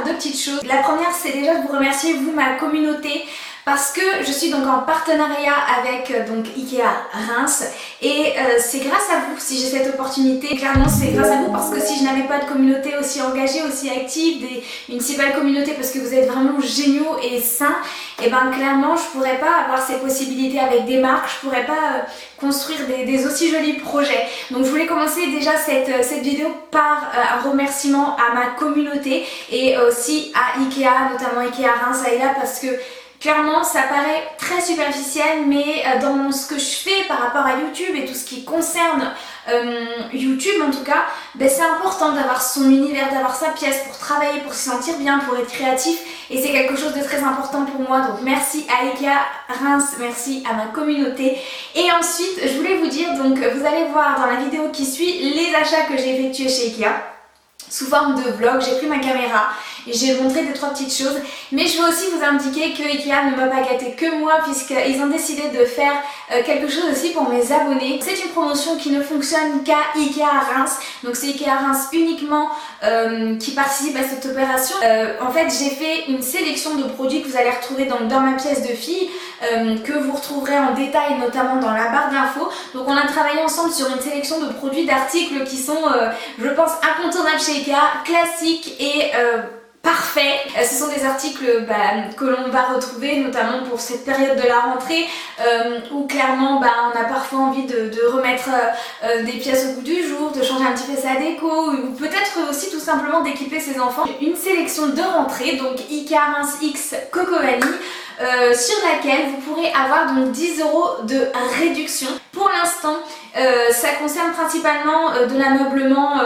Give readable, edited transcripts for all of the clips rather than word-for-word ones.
deux petites choses. La première, c'est déjà de vous remercier, vous, ma communauté, parce que je suis donc en partenariat avec donc Ikea Reims et c'est grâce à vous si j'ai cette opportunité. Clairement c'est grâce à vous parce que si je n'avais pas de communauté aussi engagée, aussi active, une si belle communauté parce que vous êtes vraiment géniaux et sains, et ben clairement je pourrais pas avoir ces possibilités avec des marques, je pourrais pas construire des aussi jolis projets. Donc je voulais commencer déjà cette vidéo par un remerciement à ma communauté et aussi à Ikea, notamment Ikea Reims, Aïla, parce que clairement ça paraît très superficiel, mais dans ce que je fais par rapport à YouTube et tout ce qui concerne YouTube en tout cas, ben c'est important d'avoir son univers, d'avoir sa pièce pour travailler, pour se sentir bien, pour être créatif, et c'est quelque chose de très important pour moi. Donc merci à Ikea Reims, merci à ma communauté. Et ensuite je voulais vous dire, donc vous allez voir dans la vidéo qui suit les achats que j'ai effectués chez Ikea sous forme de vlog. J'ai pris ma caméra et j'ai montré 2-3 petites choses, mais je veux aussi vous indiquer que Ikea ne m'a pas gâté que moi, puisqu'ils ont décidé de faire quelque chose aussi pour mes abonnés. C'est une promotion qui ne fonctionne qu'à Ikea Reims, donc c'est Ikea Reims uniquement qui participe à cette opération. En fait j'ai fait une sélection de produits que vous allez retrouver dans ma pièce de fille, que vous retrouverez en détail notamment dans la barre d'infos. Donc on a travaillé ensemble sur une sélection de produits, d'articles qui sont je pense incontournables chez Ikea, classiques et parfait. Ce sont des articles que l'on va retrouver notamment pour cette période de la rentrée où clairement on a parfois envie de remettre des pièces au goût du jour, de changer un petit peu sa déco, ou peut-être aussi tout simplement d'équiper ses enfants. Une sélection de rentrée, donc Ikea Reims X Coco Vanille, sur laquelle vous pourrez avoir donc 10 € de réduction. Pour l'instant ça concerne principalement de l'ameublement.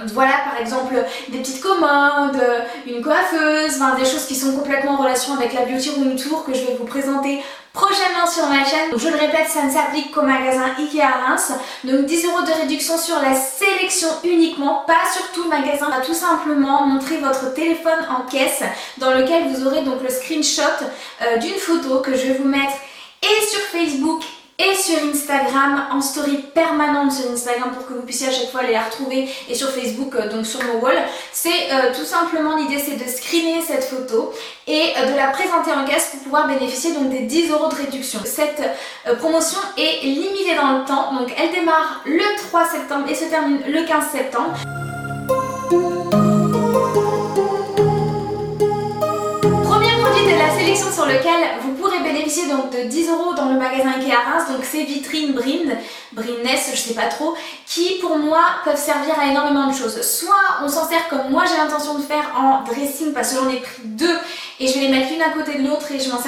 Voilà, par exemple des petites commodes, une coiffeuse, des choses qui sont complètement en relation avec la Beauty Room Tour que je vais vous présenter prochainement sur ma chaîne. Donc je le répète, ça ne s'applique qu'au magasin Ikea Reims. Donc 10 € de réduction sur la sélection uniquement, pas sur tout le magasin. On va tout simplement montrer votre téléphone en caisse dans lequel vous aurez donc le screenshot d'une photo que je vais vous mettre et sur Facebook et sur Instagram, en story permanente sur Instagram pour que vous puissiez à chaque fois aller la retrouver, et sur Facebook, donc sur mon wall. C'est tout simplement, l'idée c'est de screener cette photo et de la présenter en caisse pour pouvoir bénéficier donc des 10 € de réduction. Cette promotion est limitée dans le temps, donc elle démarre le 3 septembre et se termine le 15 septembre. De la sélection sur lequel vous pourrez bénéficier donc de 10 € dans le magasin Ikea Reims, donc ces vitrines Brindness, je sais pas trop, qui pour moi peuvent servir à énormément de choses. Soit on s'en sert comme moi j'ai l'intention de faire en dressing, parce que j'en ai pris 2 et je vais les mettre l'une à côté de l'autre et je m'en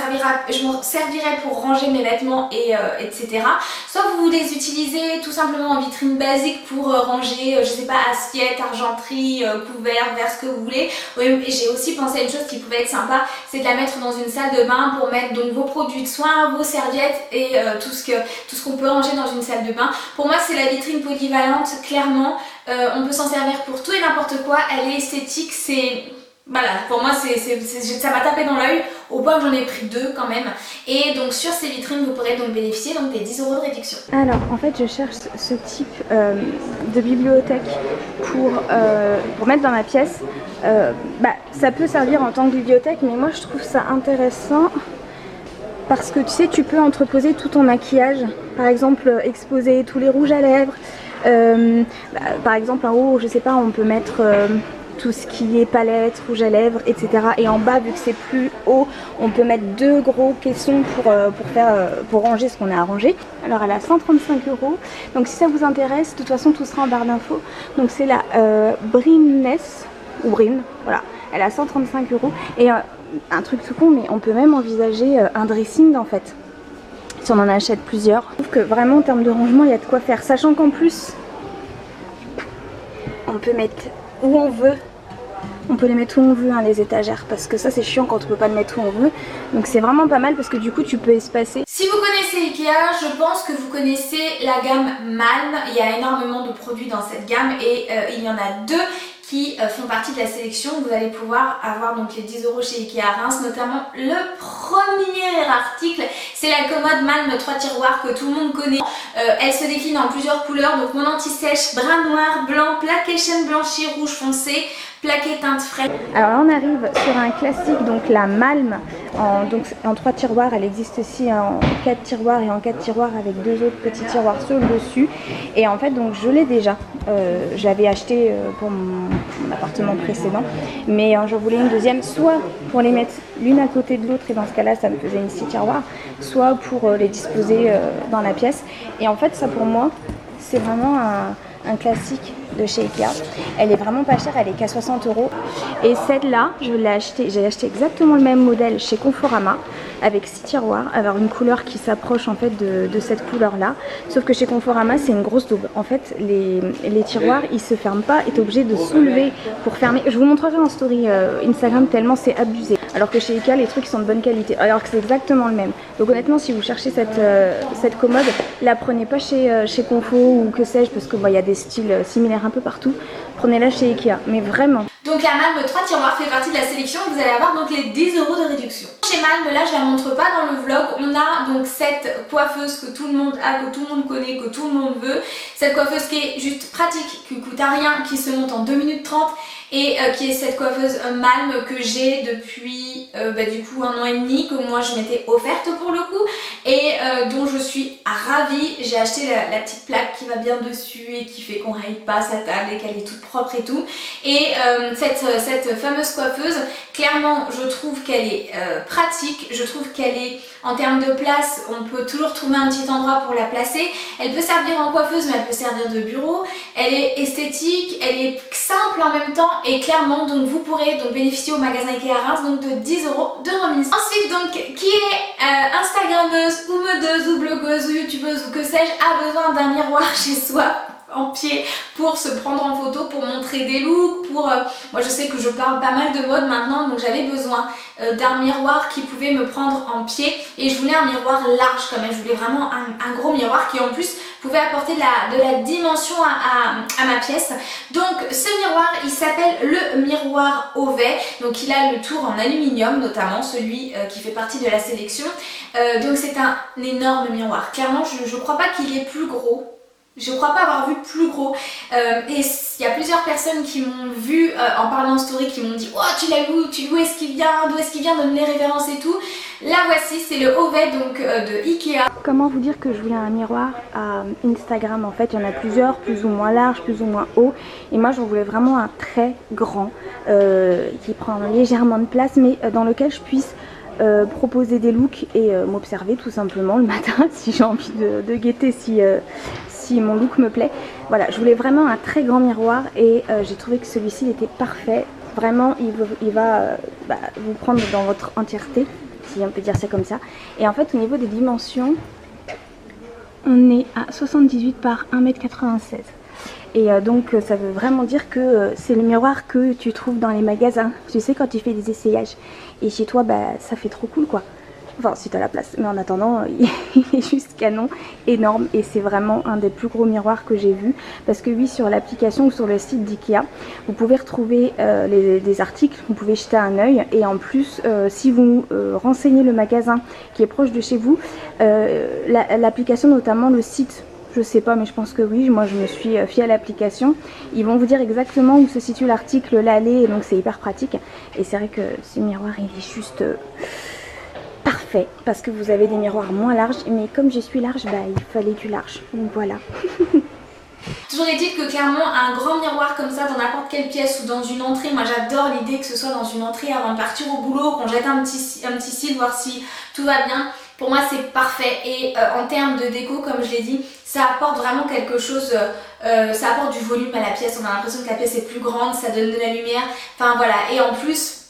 servirai pour ranger mes vêtements et etc. Soit vous les utilisez tout simplement en vitrine basique pour ranger, je sais pas, assiettes, argenterie, couverts, vers ce que vous voulez. Oui, j'ai aussi pensé à une chose qui pouvait être sympa, c'est de la mettre dans une salle de bain pour mettre donc vos produits de soins, vos serviettes et tout ce qu'on peut ranger dans une salle de bain. Pour moi c'est la vitrine polyvalente, clairement on peut s'en servir pour tout et n'importe quoi, elle est esthétique, c'est... Voilà, pour moi ça m'a tapé dans l'œil au point que j'en ai pris 2 quand même. Et donc sur ces vitrines vous pourrez donc bénéficier donc des 10 € de réduction. Alors en fait je cherche ce type de bibliothèque pour mettre dans ma pièce. Ça peut servir en tant que bibliothèque, mais moi je trouve ça intéressant parce que tu sais, tu peux entreposer tout ton maquillage. Par exemple exposer tous les rouges à lèvres, par exemple en haut je sais pas, on peut mettre tout ce qui est palette, rouge à lèvres, etc. Et en bas, vu que c'est plus haut, on peut mettre 2 gros caissons pour ranger ce qu'on a à ranger. Alors elle a 135 €. Donc si ça vous intéresse, de toute façon tout sera en barre d'infos. Donc c'est la Brindness, ou Brin, voilà. Elle a 135 €. Et un truc tout con, mais on peut même envisager un dressing en fait, si on en achète plusieurs. Je trouve que vraiment en termes de rangement, il y a de quoi faire. Sachant qu'en plus, on peut mettre où on veut. On peut les mettre où on veut, les étagères, parce que ça c'est chiant quand on peut pas le mettre où on veut. Donc c'est vraiment pas mal parce que du coup tu peux espacer. Si vous connaissez Ikea, je pense que vous connaissez la gamme Malm. Il y a énormément de produits dans cette gamme et il y en a 2 qui font partie de la sélection. Vous allez pouvoir avoir donc les 10 € chez Ikea Reims, notamment le premier article, c'est la commode Malm 3 tiroirs que tout le monde connaît. Elle se décline en plusieurs couleurs, donc mon anti-sèche, brun noir, blanc, plaqué chêne blanchi, rouge foncé, plaqué teinte fraîche. Alors là on arrive sur un classique, donc la Malm en 3 tiroirs. Elle existe aussi en 4 tiroirs et en 4 tiroirs avec 2 autres petits tiroirs sur le dessus. Et en fait donc je l'ai déjà, j'avais acheté pour mon appartement précédent, mais j'en voulais une deuxième, soit pour les mettre l'une à côté de l'autre, et dans ce cas là ça me faisait une 6 tiroirs, soit pour les disposer dans la pièce. Et en fait ça pour moi c'est vraiment un classique de chez Ikea. Elle est vraiment pas chère, elle est qu'à 60 €. Et celle-là, j'ai acheté exactement le même modèle chez Conforama avec 6 tiroirs, avoir une couleur qui s'approche en fait de cette couleur-là. Sauf que chez Conforama, c'est une grosse daube. En fait, les tiroirs, ils se ferment pas, et t'es obligé de soulever pour fermer. Je vous montrerai en story Instagram tellement c'est abusé. Alors que chez Ikea, les trucs sont de bonne qualité. Alors que c'est exactement le même. Donc honnêtement, si vous cherchez cette commode, la prenez pas chez Confo ou que sais-je, parce que y a des styles similaires un peu partout. Prenez-la chez Ikea, mais vraiment. Donc la Malm 3 tiroirs fait partie de la sélection, vous allez avoir donc les 10 € de réduction. Chez Malm, là je la montre pas dans le vlog, on a donc cette coiffeuse que tout le monde a, que tout le monde connaît, que tout le monde veut. Cette coiffeuse qui est juste pratique, qui coûte à rien, qui se monte en 2 minutes 30 et qui est cette coiffeuse Malm que j'ai depuis du coup 1 an et demi, que moi je m'étais offerte pour le coup et dont je suis ravie. J'ai acheté la petite plaque qui va bien dessus et qui fait qu'on raye pas sa table et qu'elle est toute propre et tout. Et cette fameuse coiffeuse, clairement je trouve qu'elle est pratique, je trouve qu'elle est en termes de place, on peut toujours trouver un petit endroit pour la placer. Elle peut servir en coiffeuse mais elle peut servir de bureau, elle est esthétique, elle est simple en même temps et clairement donc vous pourrez donc bénéficier au magasin Ikea Reims donc de 10 € de remise. Ensuite donc qui est instagrammeuse ou medeuse ou blogueuse ou youtubeuse ou que sais-je a besoin d'un miroir chez soi en pied pour se prendre en photo, pour montrer des looks, pour... moi je sais que je parle pas mal de mode maintenant, donc j'avais besoin d'un miroir qui pouvait me prendre en pied et je voulais un miroir large quand même, je voulais vraiment un gros miroir qui en plus pouvait apporter de la dimension à ma pièce. Donc ce miroir il s'appelle le miroir Ovet, donc il a le tour en aluminium notamment, celui qui fait partie de la sélection. Donc c'est un énorme miroir, clairement je crois pas qu'il est plus gros. Je crois pas avoir vu plus gros et il y a plusieurs personnes qui m'ont vu en parlant en story qui m'ont dit oh tu l'as vu, d'où est-ce qu'il vient, donne les références et tout. La voici, c'est le Ovet donc de Ikea. Comment vous dire que je voulais un miroir à Instagram? En fait il y en a plusieurs, plus ou moins large, plus ou moins haut, et moi j'en voulais vraiment un très grand qui prend légèrement de place mais dans lequel je puisse proposer des looks et m'observer tout simplement le matin si j'ai envie de guetter si mon look me plaît. Voilà, je voulais vraiment un très grand miroir et j'ai trouvé que celui-ci était parfait. Vraiment, il va vous prendre dans votre entièreté, si on peut dire ça comme ça. Et en fait, au niveau des dimensions, on est à 78 par 1,96 m. Et donc ça veut vraiment dire que c'est le miroir que tu trouves dans les magasins. Tu sais, quand tu fais des essayages. Et chez toi, ça fait trop cool quoi. Enfin, si tu as la place. Mais en attendant, il est juste canon, énorme. Et c'est vraiment un des plus gros miroirs que j'ai vu. Parce que oui, sur l'application ou sur le site d'Ikea, vous pouvez retrouver des articles. Vous pouvez jeter un œil. Et en plus, si vous renseignez le magasin qui est proche de chez vous, l'application, notamment le site, je sais pas, mais je pense que oui, moi je me suis fiée à l'application. Ils vont vous dire exactement où se situe l'article, l'allée, et donc c'est hyper pratique. Et c'est vrai que ce miroir, il est juste parfait, parce que vous avez des miroirs moins larges, mais comme je suis large, il fallait du large, donc voilà. Toujours est-il que clairement un grand miroir comme ça dans n'importe quelle pièce ou dans une entrée, moi j'adore l'idée que ce soit dans une entrée avant de partir au boulot, qu'on jette un petit cil, voir si tout va bien. Pour moi c'est parfait et en termes de déco, comme je l'ai dit, ça apporte vraiment quelque chose, ça apporte du volume à la pièce, on a l'impression que la pièce est plus grande, ça donne de la lumière, enfin voilà. Et en plus,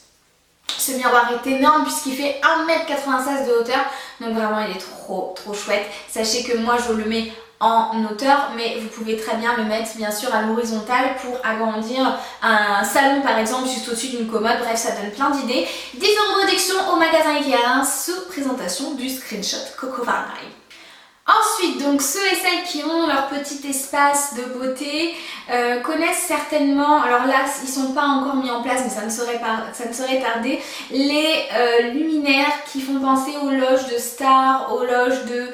ce miroir est énorme puisqu'il fait 1,96 m de hauteur, donc vraiment il est trop chouette. Sachez que moi je le mets en hauteur, mais vous pouvez très bien le mettre bien sûr à l'horizontale pour agrandir un salon par exemple juste au-dessus d'une commode. Bref, ça donne plein d'idées. 10 € de réduction au magasin Ikea sous présentation du screenshot Coco Varnheim. Ensuite, donc ceux et celles qui ont leur petit espace de beauté connaissent certainement, alors là ils sont pas encore mis en place mais ça ne serait tardé, les luminaires qui font penser aux loges de stars, aux loges de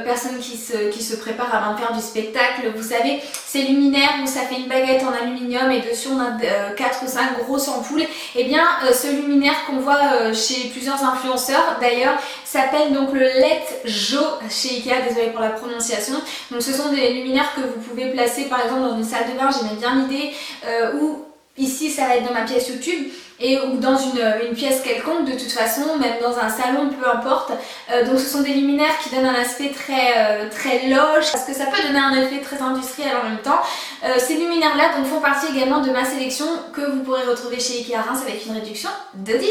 personnes qui se préparent avant de faire du spectacle. Vous savez, ces luminaires où ça fait une baguette en aluminium et dessus on a 4 ou 5 grosses ampoules. Et bien ce luminaire qu'on voit chez plusieurs influenceurs d'ailleurs s'appelle donc le LED Jo chez Ikea, désolé pour la prononciation. Donc ce sont des luminaires que vous pouvez placer par exemple dans une salle de bain, j'aimais bien l'idée, ou ici ça va être dans ma pièce YouTube, ou dans une pièce quelconque de toute façon, même dans un salon, peu importe. Donc ce sont des luminaires qui donnent un aspect très loge, parce que ça peut donner un effet très industriel en même temps. Ces luminaires là donc font partie également de ma sélection que vous pourrez retrouver chez Ikea Reims avec une réduction de 10 €.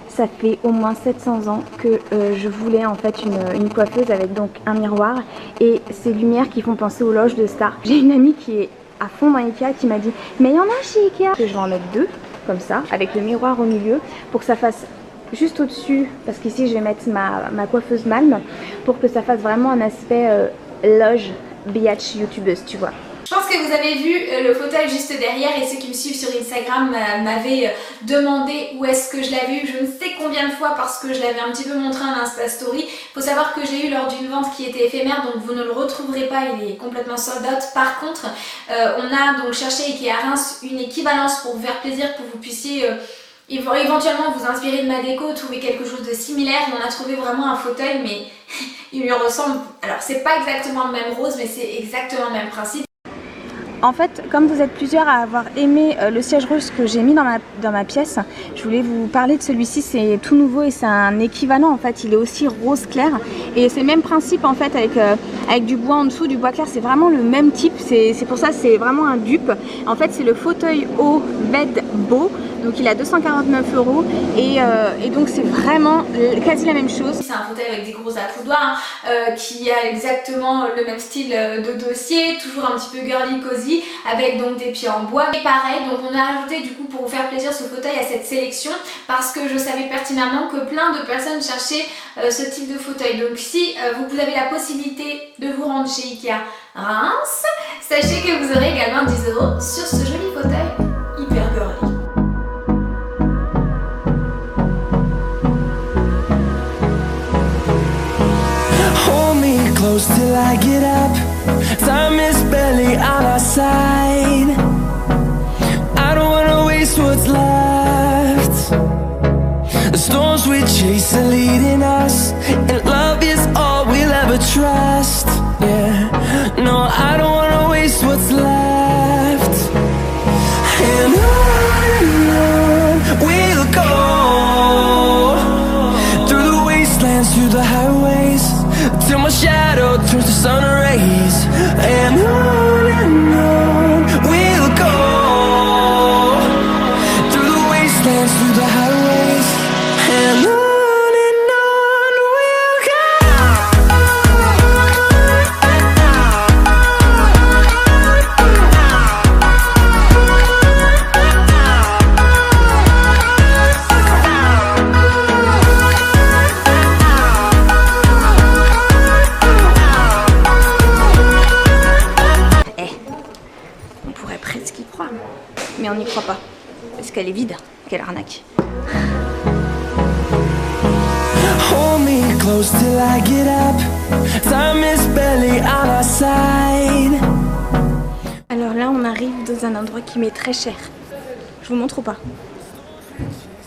Ça fait au moins 700 ans que je voulais en fait une coiffeuse avec donc un miroir et ces lumières qui font penser aux loges de stars. J'ai une amie qui est à fond dans Ikea qui m'a dit mais il y en a chez Ikea. Je vais en mettre 2 comme ça avec le miroir au milieu pour que ça fasse juste au-dessus, parce qu'ici je vais mettre ma coiffeuse Malm pour que ça fasse vraiment un aspect loge biatch youtubeuse, tu vois. Je pense que vous avez vu le fauteuil juste derrière et ceux qui me suivent sur Instagram m'avaient demandé où est-ce que je l'avais eu, je ne sais combien de fois parce que je l'avais un petit peu montré en Insta Story. Il faut savoir que j'ai eu lors d'une vente qui était éphémère, donc vous ne le retrouverez pas, il est complètement sold out. Par contre, on a donc cherché Ikea Reims une équivalence pour vous faire plaisir, pour que vous puissiez éventuellement vous inspirer de ma déco, trouver quelque chose de similaire. On a trouvé vraiment un fauteuil mais il lui ressemble. Alors c'est pas exactement le même rose mais c'est exactement le même principe. En fait, comme vous êtes plusieurs à avoir aimé le siège rose que j'ai mis dans ma pièce, je voulais vous parler de celui-ci. C'est tout nouveau et c'est un équivalent en fait. Il est aussi rose clair et c'est le même principe en fait avec du bois en dessous, du bois clair. C'est vraiment le même type. C'est pour ça c'est vraiment un dupe. En fait, c'est le fauteuil haut bed beau. Donc il a 249 € et donc c'est vraiment quasi la même chose. C'est un fauteuil avec des gros accoudoirs qui a exactement le même style de dossier, toujours un petit peu girly cozy avec donc des pieds en bois. Et pareil, donc on a ajouté du coup pour vous faire plaisir ce fauteuil à cette sélection parce que je savais pertinemment que plein de personnes cherchaient ce type de fauteuil. Donc si vous avez la possibilité de vous rendre chez Ikea Reims, sachez que vous aurez également 10 € sur ce joli fauteuil hyper girly. Close till I get up. Time is barely on our side. I don't wanna waste what's left. The storms we chase are leading us, and love is all we'll ever trust. Yeah, no, I don't wanna waste what's left. And on we'll go, through the wastelands, through the highways, till my shadow turns to sun rays. And on we'll go, through the wastelands, through the highways. And on we'll go. Mais on n'y croit pas, parce qu'elle est vide, quelle arnaque. Hold me close till I get up. Time is barely on our side. Alors là on arrive dans un endroit qui m'est très cher. Je vous montre ou pas?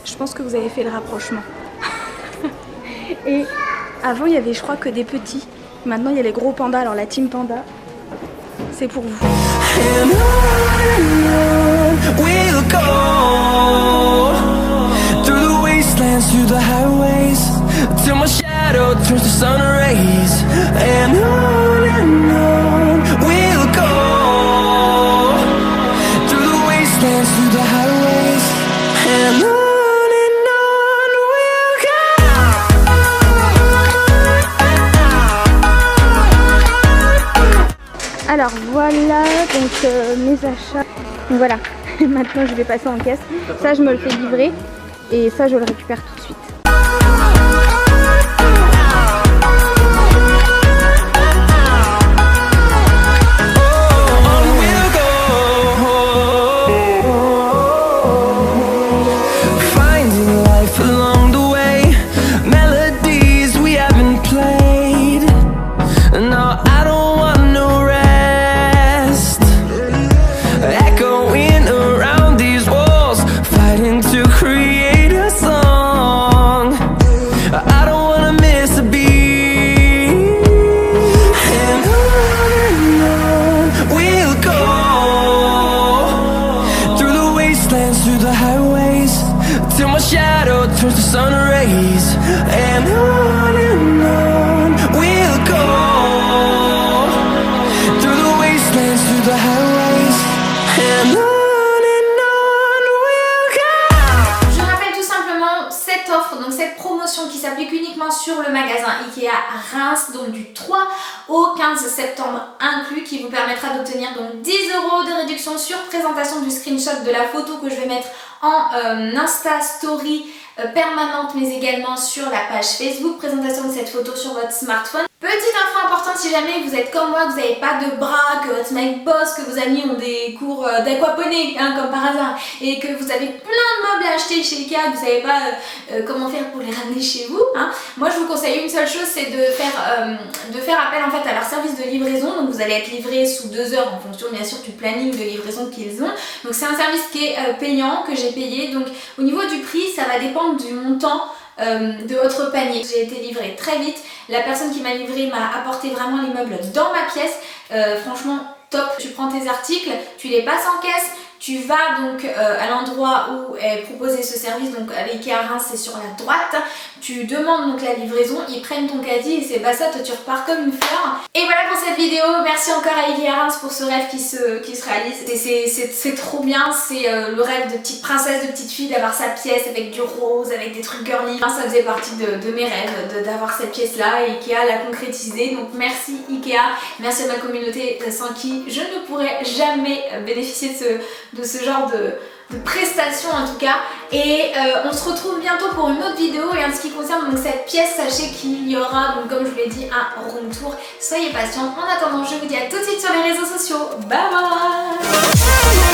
Je pense que vous avez fait le rapprochement. Et avant il y avait je crois que des petits. Maintenant il y a les gros pandas, alors la team panda, c'est pour vous. And on we'll go, through the wastelands, through the highways, till my shadow turns to sun rays. And on we'll go, through the wastelands, through the highways. And on we'll go. Alors voilà donc mes achats. Donc voilà, maintenant je vais passer en caisse. Ça je me le fais livrer et ça je le récupère tout de suite. Finding life along the way, melodies we haven't played. qu'uniquement sur le magasin Ikea Reims, donc du 3 au 15 septembre inclus, qui vous permettra d'obtenir donc 10 € de réduction sur présentation du screenshot de la photo que je vais mettre en Insta Story permanente, mais également sur la page Facebook, présentation de cette photo sur votre smartphone. Petite info importante, si jamais vous êtes comme moi, que vous n'avez pas de bras, que votre mec bosse, que vos amis ont des cours d'aquaponie, hein, comme par hasard, et que vous avez plein de meubles à acheter chez Ikea, que vous savez pas comment faire pour les ramener chez vous, hein, moi je vous conseille une seule chose, c'est de faire appel en fait à leur service de livraison. Donc vous allez être livré sous 2 heures en fonction bien sûr du planning de livraison qu'ils ont. Donc c'est un service qui est payant, que j'ai payé. Donc au niveau du prix, ça va dépendre du montant de votre panier. J'ai été livrée très vite, la personne qui m'a livré m'a apporté vraiment les meubles dans ma pièce, franchement top. Tu prends tes articles, tu les passes en caisse, tu vas donc à l'endroit où est proposé ce service, donc à Ikea Reims, c'est sur la droite, tu demandes donc la livraison, ils prennent ton caddie et c'est pas ça, toi tu repars comme une fleur. Et voilà pour cette vidéo, merci encore à Ikea Reims pour ce rêve qui se réalise. C'est trop bien, c'est le rêve de petite princesse, de petite fille, d'avoir sa pièce avec du rose, avec des trucs girly. Ça faisait partie de mes rêves, d'avoir cette pièce là, et Ikea l'a concrétisé. Donc merci Ikea, merci à ma communauté sans qui je ne pourrais jamais bénéficier de ce genre de prestations en tout cas. Et on se retrouve bientôt pour une autre vidéo. Et en ce qui concerne donc cette pièce, sachez qu'il y aura donc comme je vous l'ai dit un room tour, soyez patients. En attendant, je vous dis à tout de suite sur les réseaux sociaux, bye bye.